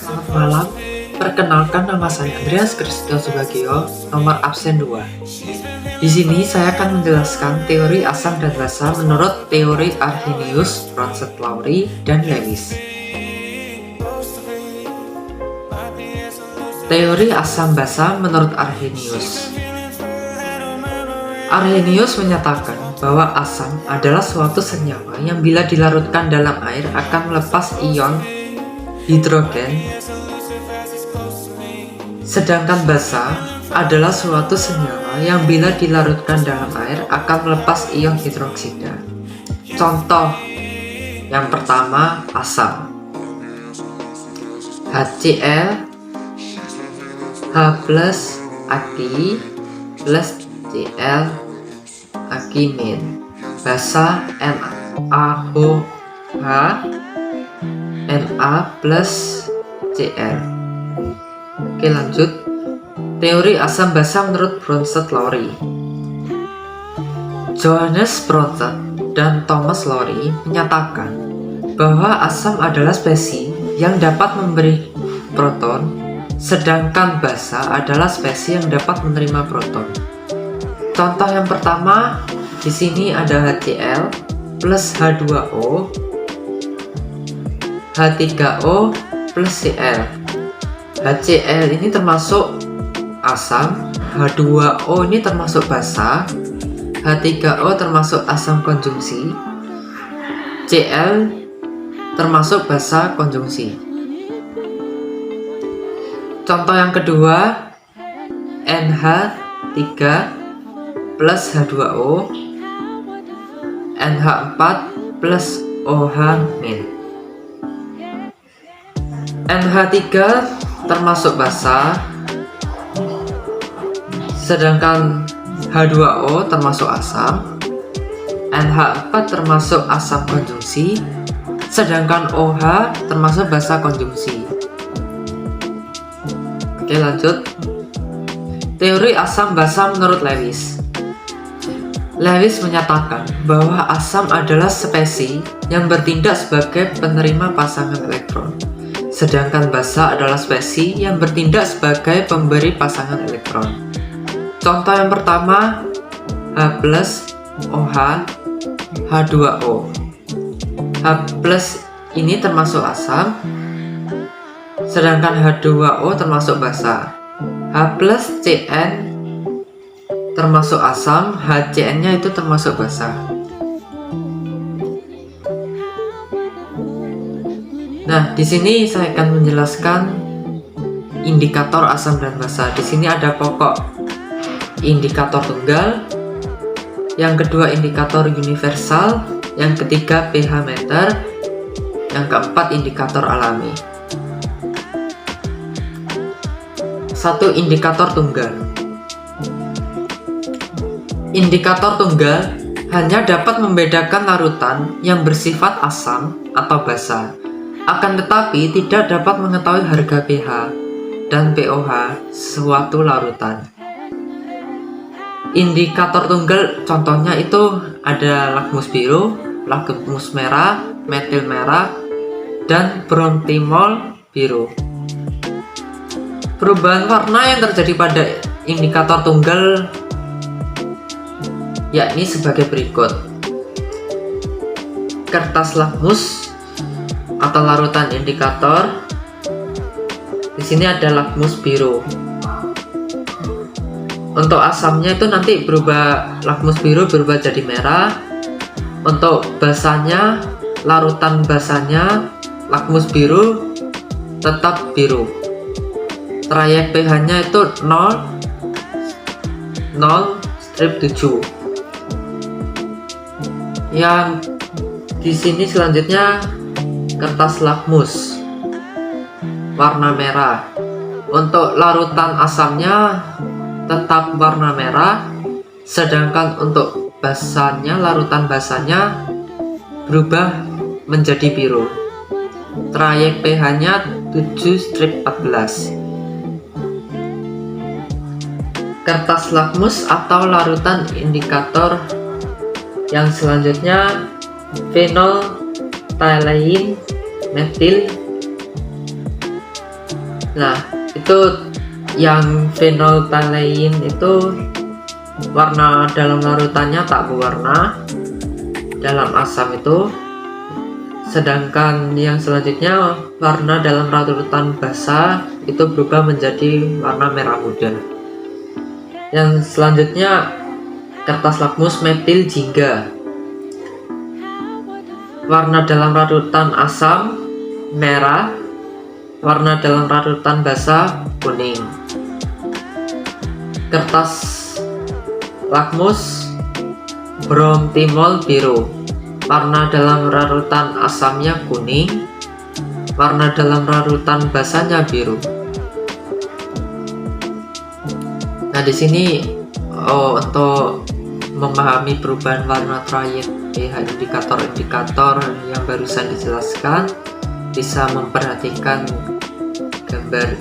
Selamat malam, perkenalkan nama saya Andreas Christian Subagio, nomor absen 2. Di sini saya akan menjelaskan teori asam dan basa menurut teori Arrhenius, Bronsted-Lowry, dan Lewis. Teori asam basa menurut Arrhenius. Arrhenius menyatakan bahwa asam adalah suatu senyawa yang bila dilarutkan dalam air akan melepas ion hidrogen, sedangkan basa adalah suatu senyawa yang bila dilarutkan dalam air akan melepas ion hidroksida. Contoh yang pertama, asam HCl H+ Aki plus Cl Aki-. Basa NaOH Na plus Cl. Oke, lanjut. Teori asam basa menurut Bronsted-Lowry. Johannes Bronsted dan Thomas Lowry menyatakan bahwa asam adalah spesies yang dapat memberi proton, sedangkan basa adalah spesies yang dapat menerima proton. Contoh yang pertama, di sini ada HCl plus H2O, H3O plus Cl. HCl ini termasuk asam, H2O ini termasuk basa, H3O termasuk asam konjungsi, Cl termasuk basa konjungsi. Contoh yang kedua, NH3 plus H2O, NH4 plus OH-. NH3 termasuk basa, sedangkan H2O termasuk asam, NH4 termasuk asam konjungsi, sedangkan OH termasuk basa konjungsi. Oke, lanjut. Teori asam basa menurut Lewis. Lewis menyatakan bahwa asam adalah spesies yang bertindak sebagai penerima pasangan elektron, sedangkan basa adalah spesies yang bertindak sebagai pemberi pasangan elektron. Contoh yang pertama, H+ OH H2O. H+ ini termasuk asam, sedangkan H2O termasuk basa. H+ Cn termasuk asam, HCN-nya itu termasuk basa. Nah, di sini saya akan menjelaskan indikator asam dan basa. Di sini ada pokok indikator tunggal, yang kedua indikator universal, yang ketiga pH meter, yang keempat indikator alami. 1. Indikator tunggal. Indikator tunggal hanya dapat membedakan larutan yang bersifat asam atau basa, akan tetapi tidak dapat mengetahui harga pH dan pOH suatu larutan. Indikator tunggal contohnya itu ada lakmus biru, lakmus merah, metil merah, dan brontimol biru. Perubahan warna yang terjadi pada indikator tunggal yakni sebagai berikut. Kertas lakmus atau larutan indikator. Di sini ada lakmus biru. Untuk asamnya itu nanti berubah, lakmus biru berubah jadi merah. Untuk basanya, larutan basanya, lakmus biru tetap biru. Trayek pH-nya itu 0,7. Yang di sini selanjutnya kertas lakmus warna merah. Untuk larutan asamnya tetap warna merah, sedangkan untuk basanya, larutan basanya berubah menjadi biru. Trayek pH-nya 7/14. Kertas lakmus atau larutan indikator yang selanjutnya phenolphthalein metil Nah, itu yang phenolphthalein itu warna dalam larutannya tak berwarna dalam asam itu, sedangkan yang selanjutnya warna dalam larutan basa itu berubah menjadi warna merah muda. Yang selanjutnya kertas lakmus metil jingga, warna dalam larutan asam merah, warna dalam larutan basa kuning. Kertas lakmus bromtimol biru, warna dalam larutan asamnya kuning, warna dalam larutan basanya biru. Nah, di sini untuk memahami perubahan warna trayek pH indikator-indikator yang barusan dijelaskan, bisa memperhatikan gambar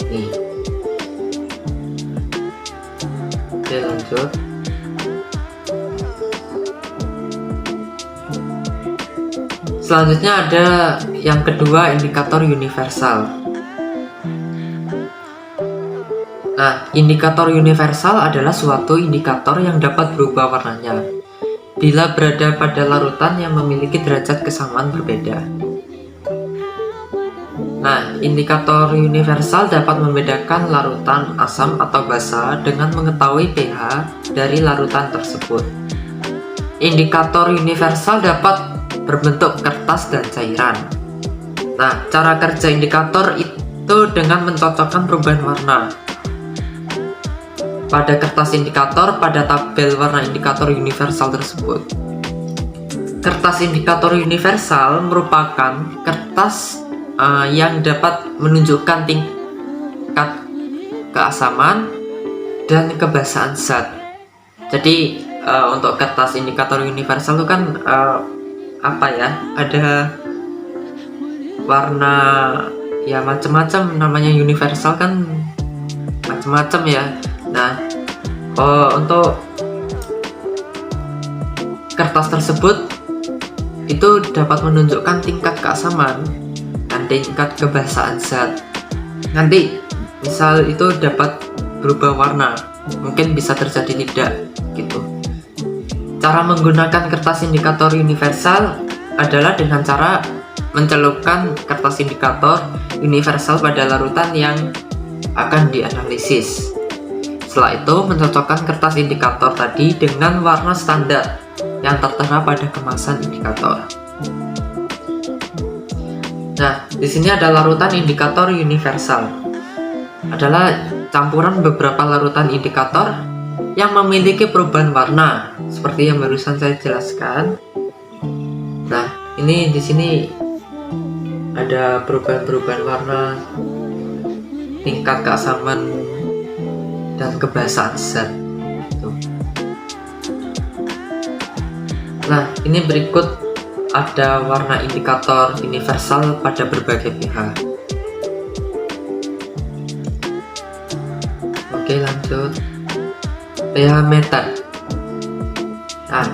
ini. Oke, lanjut. Selanjutnya ada yang kedua, indikator universal. Nah, indikator universal adalah suatu indikator yang dapat berubah warnanya bila berada pada larutan yang memiliki derajat kesamaan berbeda. Nah, indikator universal dapat membedakan larutan asam atau basa dengan mengetahui pH dari larutan tersebut. Indikator universal dapat berbentuk kertas dan cairan. Nah, cara kerja indikator itu dengan mencocokkan perubahan warna pada kertas indikator pada tabel warna indikator universal tersebut. Kertas indikator universal merupakan kertas yang dapat menunjukkan tingkat keasaman dan kebasaan zat. Jadi untuk kertas indikator universal itu kan ada warna ya macam-macam, namanya universal kan macam-macam ya. Nah, untuk kertas tersebut itu dapat menunjukkan tingkat keasaman dan tingkat kebasaan zat. Nanti misal itu dapat berubah warna, mungkin bisa terjadi tidak gitu. Cara menggunakan kertas indikator universal adalah dengan cara mencelupkan kertas indikator universal pada larutan yang akan dianalisis. Setelah itu, mencocokkan kertas indikator tadi dengan warna standar yang tertera pada kemasan indikator. Nah, di sini ada larutan indikator universal. Adalah campuran beberapa larutan indikator yang memiliki perubahan warna, seperti yang barusan saya jelaskan. Nah, ini di sini ada perubahan-perubahan warna, tingkat keasaman dan kebasaan zat. Nah, ini berikut ada warna indikator universal pada berbagai pH. Oke, lanjut. pH meter. Nah,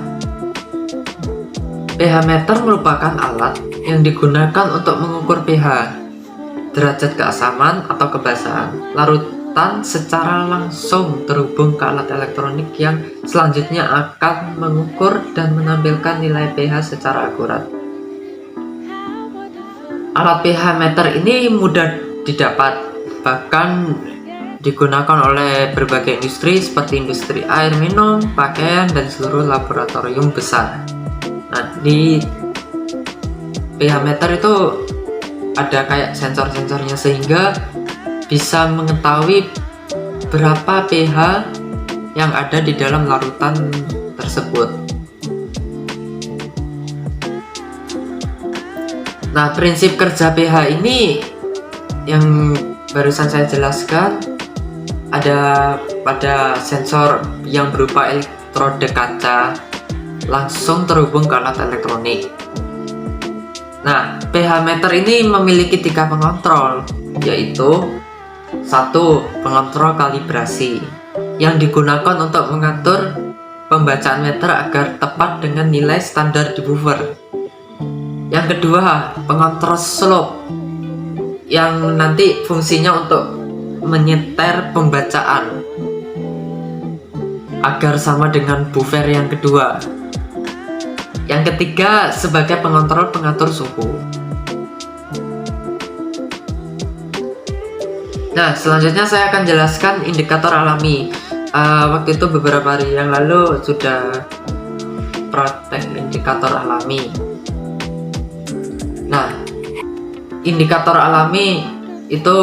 pH meter merupakan alat yang digunakan untuk mengukur pH, derajat keasaman atau kebasaan larutan secara langsung terhubung ke alat elektronik yang selanjutnya akan mengukur dan menampilkan nilai pH secara akurat. Alat pH meter ini mudah didapat, bahkan digunakan oleh berbagai industri seperti industri air minum, pakaian, dan seluruh laboratorium besar. Nah, di pH meter itu ada kayak sensor-sensornya sehingga bisa mengetahui berapa pH yang ada di dalam larutan tersebut. Nah, prinsip kerja pH ini yang barusan saya jelaskan ada pada sensor yang berupa elektrode kaca langsung terhubung ke alat elektronik. Nah, pH meter ini memiliki 3 pengontrol, yaitu 1. Pengontrol kalibrasi yang digunakan untuk mengatur pembacaan meter agar tepat dengan nilai standar di buffer. Yang kedua, pengontrol slope yang nanti fungsinya untuk menyeter pembacaan agar sama dengan buffer yang kedua. Yang ketiga sebagai pengontrol pengatur suhu. Nah, selanjutnya saya akan jelaskan indikator alami. Waktu itu beberapa hari yang lalu sudah praktek indikator alami. Nah, indikator alami itu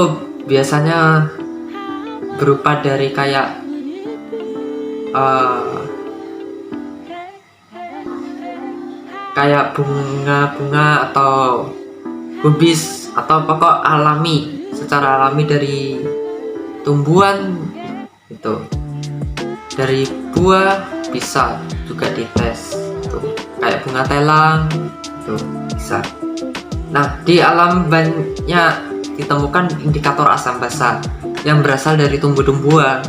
biasanya berupa dari kayak bunga-bunga atau kubis atau pokok alami, secara alami dari tumbuhan itu, dari buah bisa juga dites tuh, kayak bunga telang itu bisa. Nah, di alam banyak ditemukan indikator asam basa yang berasal dari tumbuh-tumbuhan.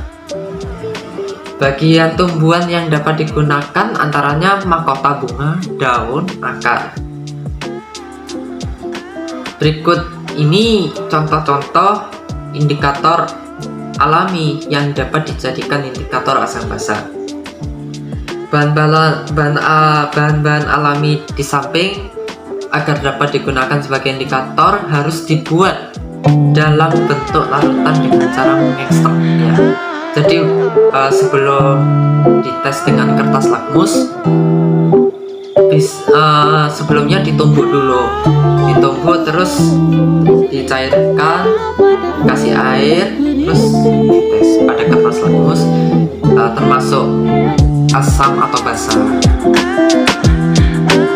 Bagian tumbuhan yang dapat digunakan antaranya mahkota bunga, daun, akar. Berikut ini contoh-contoh indikator alami yang dapat dijadikan indikator asam basa. Bahan-bahan alami di samping agar dapat digunakan sebagai indikator harus dibuat dalam bentuk larutan dengan cara mengekstraknya. Jadi sebelum dites dengan kertas lakmus, sebelumnya ditumbuk dulu, terus dicairkan, kasih air, terus dites pada kertas lakmus, termasuk asam atau basa.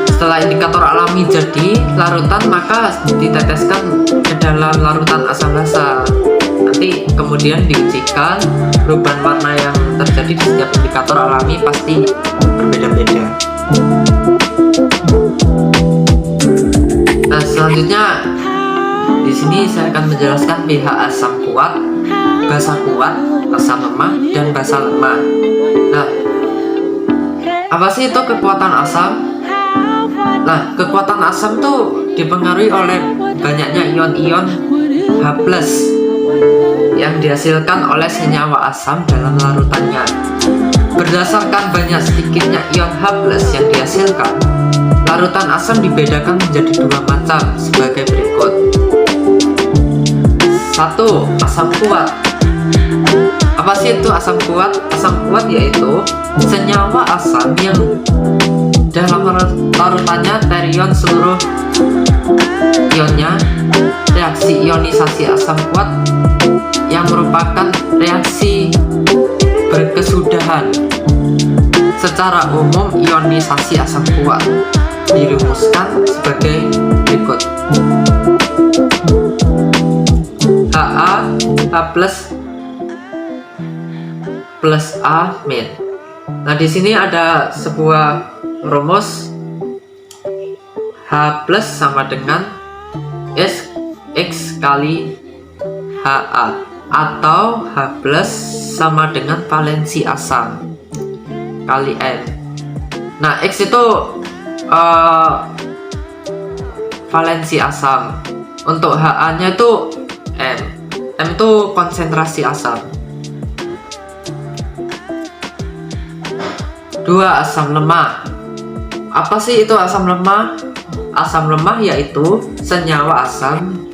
Setelah indikator alami jadi larutan, maka diteteskan ke dalam larutan asam basa. Nanti kemudian diujikan perubahan warna yang terjadi di setiap indikator alami pasti berbeda-beda. Nah, selanjutnya di sini saya akan menjelaskan pH asam kuat, basa kuat, asam lemah, dan basa lemah. Nah, apa sih itu kekuatan asam? Nah, kekuatan asam tuh dipengaruhi oleh banyaknya ion-ion H+ yang dihasilkan oleh senyawa asam dalam larutannya. Berdasarkan banyak sedikitnya ion H+ yang dihasilkan, larutan asam dibedakan menjadi dua macam sebagai berikut. 1. Asam kuat. Apa sih itu asam kuat? Asam kuat yaitu senyawa asam yang dalam larutannya terion seluruh ionnya. Reaksi ionisasi asam kuat yang merupakan reaksi berkesudahan. Secara umum ionisasi asam kuat dirumuskan sebagai berikut: Ha plus A min. Nah, di sini ada sebuah rumus H+ sama dengan X kali Ha, atau H+ sama dengan valensi asam kali N. Nah, X itu valensi asam, untuk Ha nya itu M itu konsentrasi asam. 2. Asam lemah. Apa sih itu asam lemah? Asam lemah yaitu senyawa asam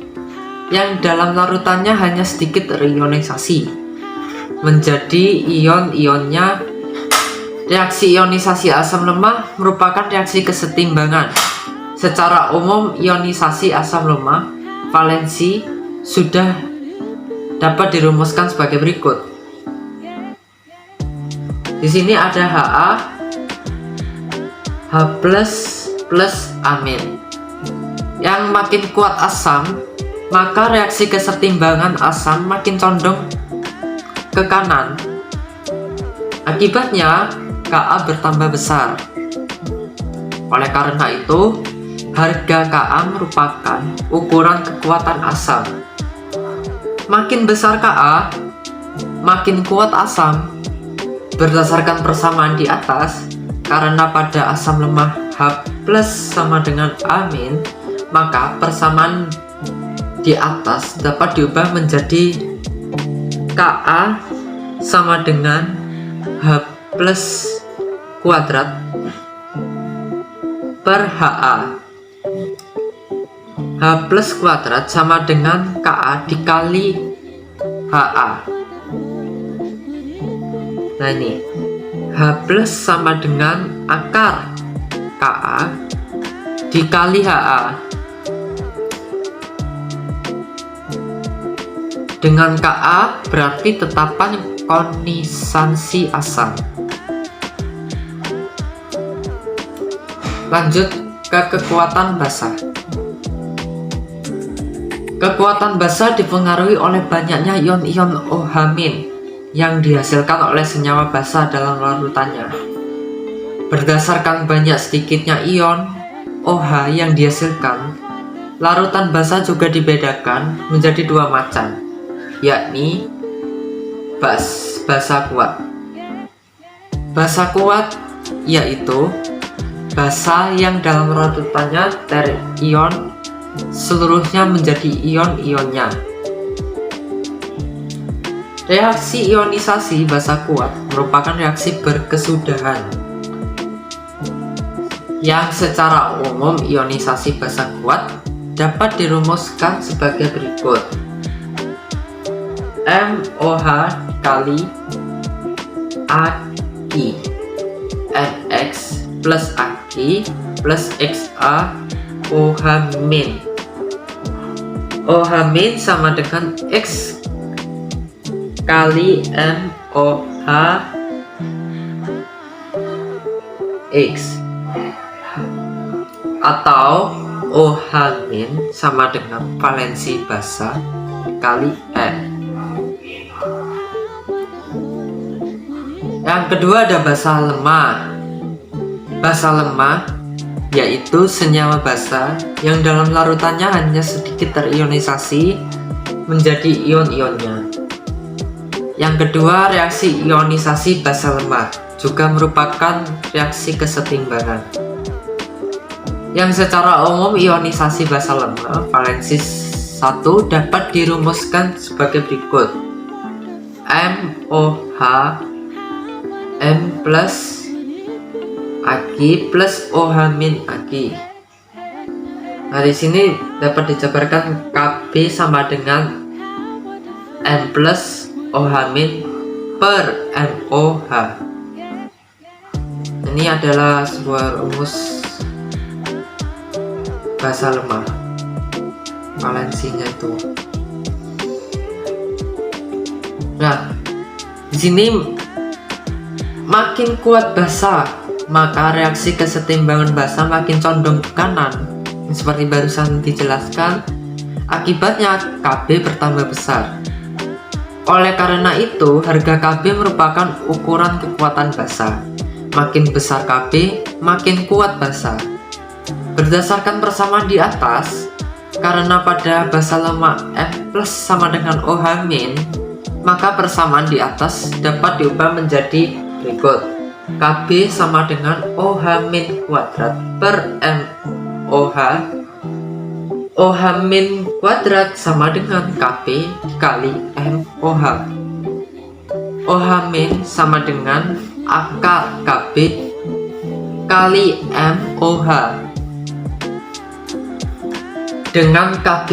yang dalam larutannya hanya sedikit reionisasi menjadi ion-ionnya. Reaksi ionisasi asam lemah merupakan reaksi kesetimbangan. Secara umum ionisasi asam lemah valensi sudah dapat dirumuskan sebagai berikut. Di sini ada Ha, H+ plus amin. Yang makin kuat asam, maka reaksi kesetimbangan asam makin condong ke kanan. Akibatnya Ka bertambah besar. Oleh karena itu, harga Ka merupakan ukuran kekuatan asam. Makin besar Ka, makin kuat asam. Berdasarkan persamaan di atas, karena pada asam lemah H+ sama dengan amin, maka persamaan di atas dapat diubah menjadi Ka sama dengan H plus kuadrat per Ha. H plus kuadrat sama dengan Ka dikali Ha. Nah ini H plus sama dengan akar Ka dikali Ha. Dengan Ka berarti tetapan kondensasi asam. Lanjut ke kekuatan basa. Kekuatan basa dipengaruhi oleh banyaknya ion-ion OH- yang dihasilkan oleh senyawa basa dalam larutannya. Berdasarkan banyak sedikitnya ion OH yang dihasilkan, larutan basa juga dibedakan menjadi dua macam, yakni basa kuat. Basa kuat yaitu basa yang dalam larutannya terion seluruhnya menjadi ion-ionnya. Reaksi ionisasi basa kuat merupakan reaksi berkesudahan yang secara umum ionisasi basa kuat dapat dirumuskan sebagai berikut: MOH kali Aq NX plus Aq plus Xa OH-. OH- sama dengan X kali MOH X, atau OH- sama dengan valensi basa kali N. Yang kedua ada basa lemah. Basa lemah yaitu senyawa basa yang dalam larutannya hanya sedikit terionisasi menjadi ion-ionnya. Yang kedua, reaksi ionisasi basa lemah juga merupakan reaksi kesetimbangan. Yang secara umum ionisasi basa lemah valensi 1 dapat dirumuskan sebagai berikut: MOH M plus Aq plus OH- Aq. Nah, di sini dapat dijabarkan Kb sama dengan M plus OH- per MOH. Ini adalah sebuah rumus basa lemah, valensinya itu. Nah, di sini makin kuat basa, maka reaksi kesetimbangan basa makin condong ke kanan. Seperti barusan dijelaskan, akibatnya Kb bertambah besar. Oleh karena itu, harga Kb merupakan ukuran kekuatan basa. Makin besar Kb, makin kuat basa. Berdasarkan persamaan di atas, karena pada basa lemah M plus sama dengan OH-, maka persamaan di atas dapat diubah menjadi berikut: Kb sama dengan OH- kuadrat per MOH. OH- kuadrat sama dengan Kb dikali MOH. OH- sama dengan akar Kb kali MOH, dengan Kb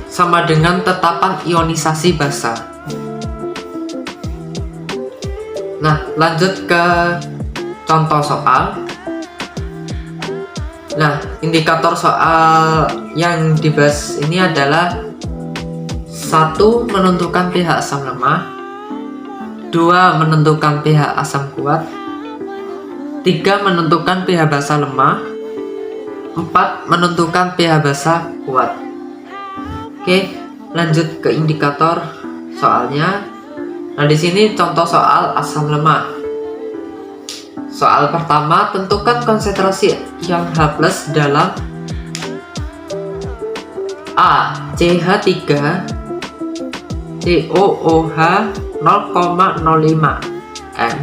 sama dengan tetapan ionisasi basa. Nah, lanjut ke contoh soal. Nah, indikator soal yang dibahas ini adalah 1. Menentukan pH asam lemah, 2. Menentukan pH asam kuat, 3. Menentukan pH basa lemah, 4. Menentukan pH basa kuat. Oke, lanjut ke indikator soalnya. Nah, di sini contoh soal asam lemah. Soal pertama, tentukan konsentrasi ion H+ dalam A. CH3 COOH 0,05 M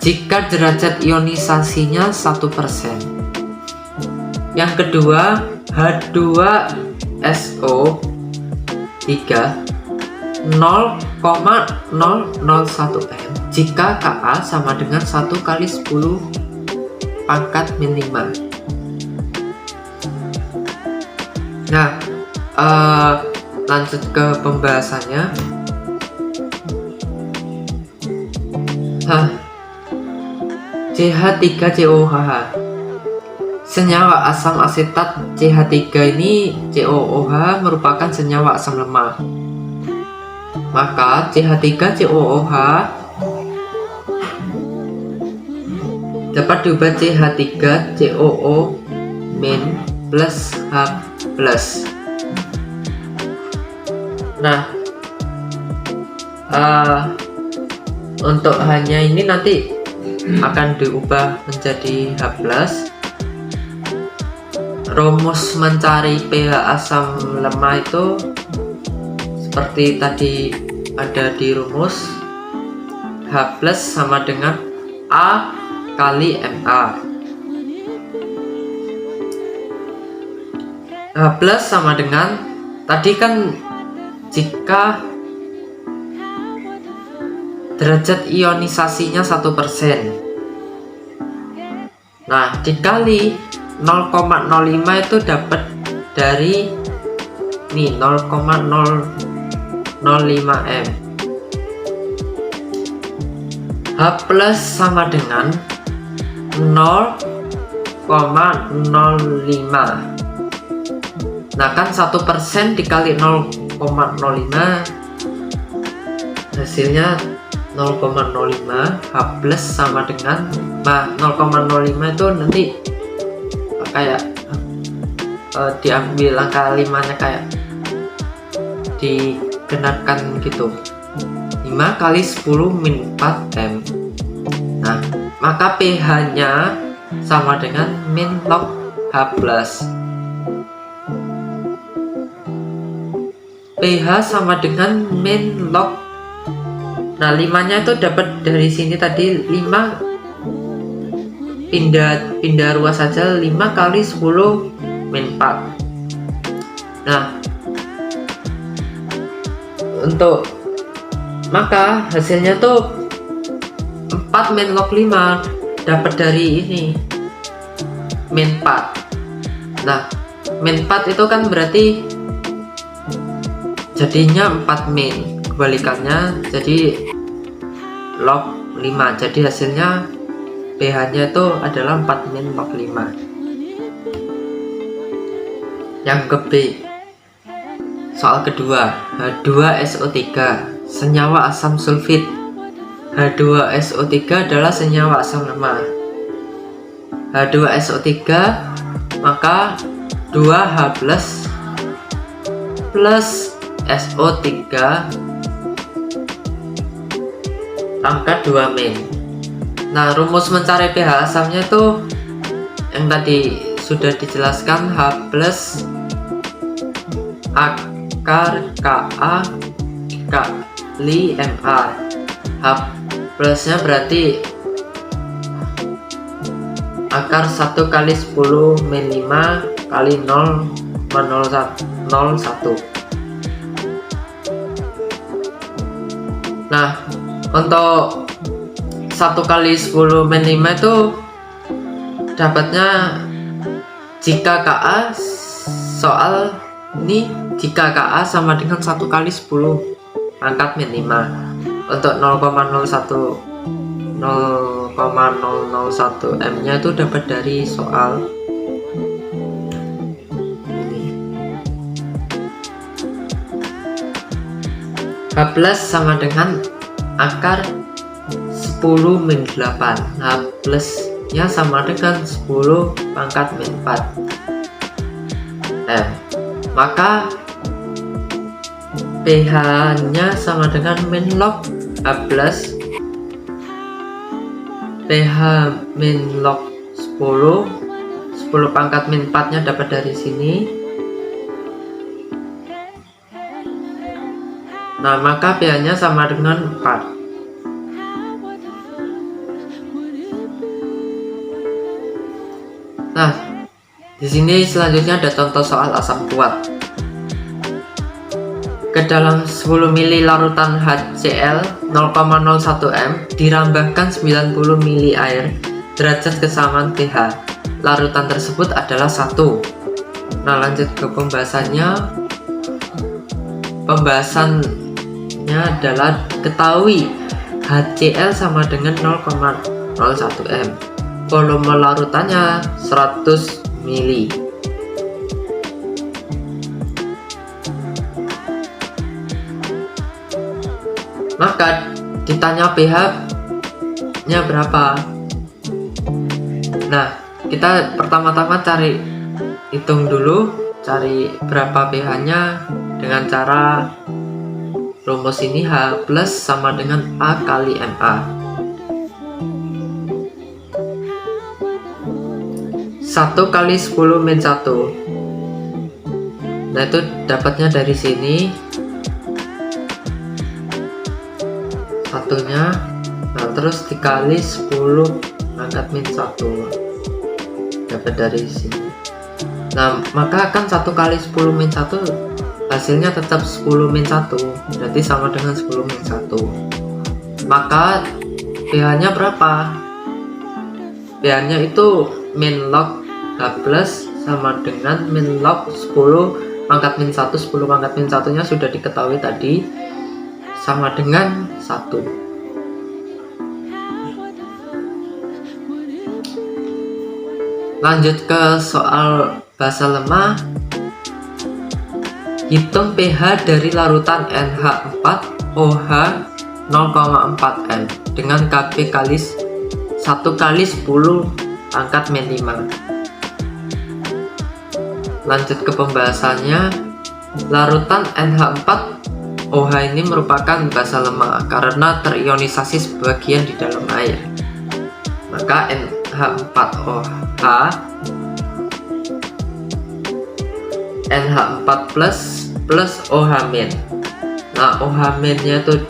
jika derajat ionisasinya 1%. Yang kedua, H2SO 0,001 M jika Ka sama dengan 1 kali 10 pangkat min 5. Nah, lanjut ke pembahasannya. CH3COOH, senyawa asam asetat CH3 ini COOH merupakan senyawa asam lemah. Maka CH3COOH dapat diubah CH3COO- plus H+. Nah, untuk hanya ini nanti akan diubah menjadi H+. Rumus mencari pH asam lemah itu seperti tadi ada di rumus, H+ sama dengan A kali Ma. H+ sama dengan tadi kan jika derajat ionisasinya 1%. Nah, dikali 0,05 itu dapat dari nih 0,005 M. H+ sama dengan 0,05. Nah, kan 1% dikali 0,05 hasilnya 0,05. H+ sama dengan 0,05 itu nanti kayak diambil angka 5-nya kayak digenapkan gitu, 5 kali 10 min 4 M. Nah, maka pH nya sama dengan min log H+. pH sama dengan min log. Nah, 5 nya itu dapat dari sini tadi 5 pindah ruas saja, 5 kali 10 min 4. Nah, untuk maka hasilnya tuh 4 min log 5 dapat dari ini min 4. Nah, min 4 itu kan berarti jadinya 4 min, kebalikannya jadi log 5. Jadi hasilnya pH nya itu adalah 4 min log 5. Yang ke B, soal kedua, H2SO3 senyawa asam sulfit. H2SO3 adalah senyawa asam lemah. H2SO3 maka 2H+ plus SO3 pangkat 2 min. Nah, rumus mencari pH asamnya itu yang tadi sudah dijelaskan, H+ akar Ka kali Ma. H+ nya berarti akar 1 kali 10 min 5 kali 0,01. Nah, untuk 1 kali 10 min 5 itu dapatnya jika Ka soal ini jika Ka sama dengan 1 kali 10 pangkat min 5. Untuk 0,001 M nya itu dapat dari soal ini. H+ sama dengan akar 10 min 8. H+ nya sama dengan 10 pangkat min 4 M. Maka pH nya sama dengan min log H+. pH min log 10 pangkat min 4 nya dapat dari sini. Nah, maka pH nya sama dengan 4. Nah, di sini selanjutnya ada contoh soal asam kuat. ke dalam 10 ml larutan HCl 0,01 m dirambahkan 90 ml air derajat kesamaan pH. Larutan tersebut adalah 1. Nah, lanjut ke pembahasannya. Pembahasannya adalah ketahui HCl sama dengan 0,01 m. Volume larutannya 100 ml. Maka ditanya pH-nya berapa. Nah, kita pertama-tama hitung dulu, cari berapa pH-nya dengan cara rumus ini. H plus sama dengan A kali MA. 1 kali 10 min 1. Nah, itu dapatnya dari sini satunya. Nah, terus dikali 10 pangkat min 1 dapat dari sini. Nah, maka kan 1 kali 10 min 1 hasilnya tetap 10 min 1, berarti sama dengan 10 min 1. Maka pH-nya berapa? pH-nya itu min log H plus sama dengan min log 10 pangkat min 1. 10 pangkat min 1 nya sudah diketahui tadi, sama dengan 1. Lanjut ke soal basa lemah. Hitung pH dari larutan NH4OH 0,4 m dengan Kp kali 1 kali 10 pangkat min 5. Lanjut ke pembahasannya. Larutan NH4OH ini merupakan basa lemah karena terionisasi sebagian di dalam air. Maka NH4OH NH4 plus OH min. Nah, OH minnya itu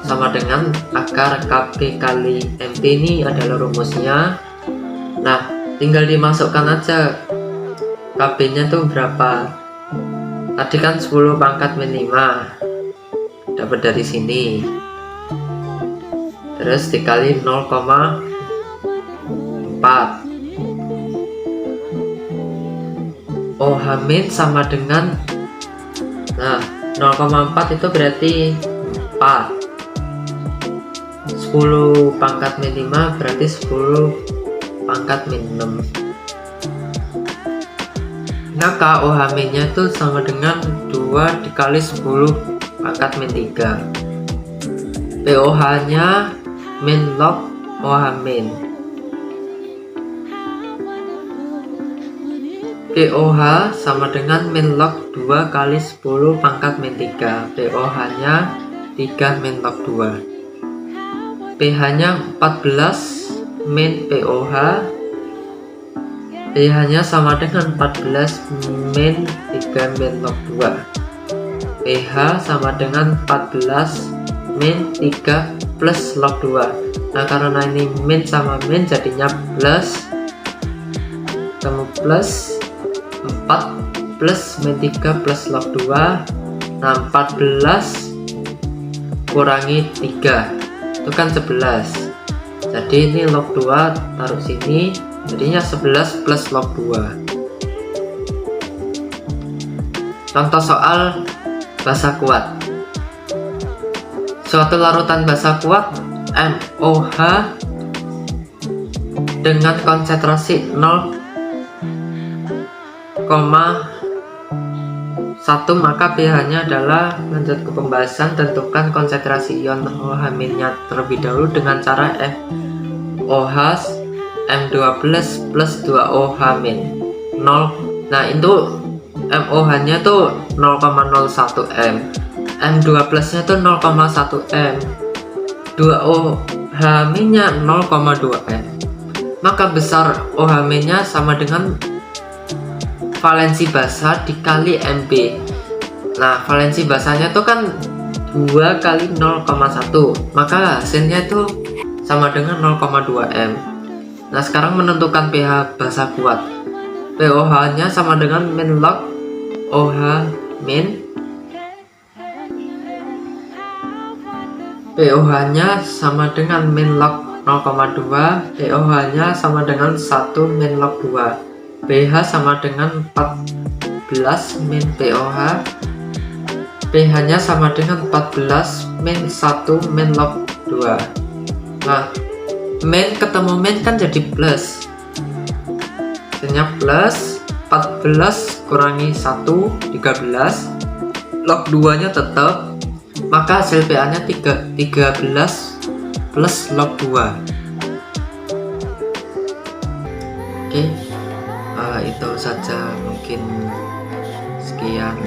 sama dengan akar Kp kali Mp. Ini adalah rumusnya. Nah, tinggal dimasukkan aja Kp nya tuh berapa. Tadi kan 10 pangkat min 5 dapat dari sini, terus dikali 0,4. OH min sama dengan, nah, 0,4 itu berarti 4. 10 pangkat min 5 berarti 10 pangkat min 6. Maka OH min nya itu sama dengan 2 dikali 10 pangkat min 3. POH nya min log OH min. POH sama dengan min log 2 kali 10 pangkat min 3. POH nya 3 min log 2. pH nya 14 min POH. pH nya sama dengan 14 min 3 min log 2. pH sama dengan 14 min 3 plus log 2. Nah, karena ini min sama min jadinya plus, ketemu plus 4 plus min 3 plus log 2. Nah, 14 kurangi 3 itu kan 11. Jadi ini log 2 taruh sini, jadinya 11 plus log 2. Contoh soal basa kuat. Suatu larutan basa kuat MOH dengan konsentrasi 0,1, maka pH-nya adalah, lanjut ke pembahasan, tentukan konsentrasi ion OH minnya terlebih dahulu dengan cara FOH M2 plus 2OH min 0. Nah, itu MOH nya tuh 0,01 m, M2 plusnya tuh 0,1 m, 2OH min nya 0,2 m. Maka besar OH min nya sama dengan valensi basa dikali MB. Nah, valensi basanya tuh kan 2 kali 0,1, maka hasilnya itu sama dengan 0,2 m. Nah, sekarang menentukan pH basa kuat. POH nya sama dengan min log OH min, POH nya sama dengan min log 0,2, POH nya sama dengan 1 min log 2, pH sama dengan 14 min POH, pH nya sama dengan 14 min 1 min log 2. Nah, min ketemu min kan jadi plus, hasilnya plus 14 kurangi 1 13, log 2 nya tetap, maka hasil PA nya 13 plus log 2. Oke, itu saja mungkin, sekian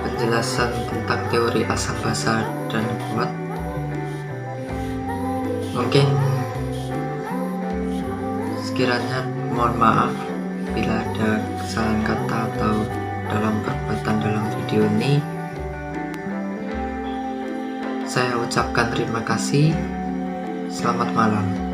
penjelasan tentang teori asam basa dan kuat. Mungkin sekiranya mohon maaf bila ada kesalahan kata atau dalam perbuatan dalam video ini. Saya ucapkan terima kasih. Selamat malam.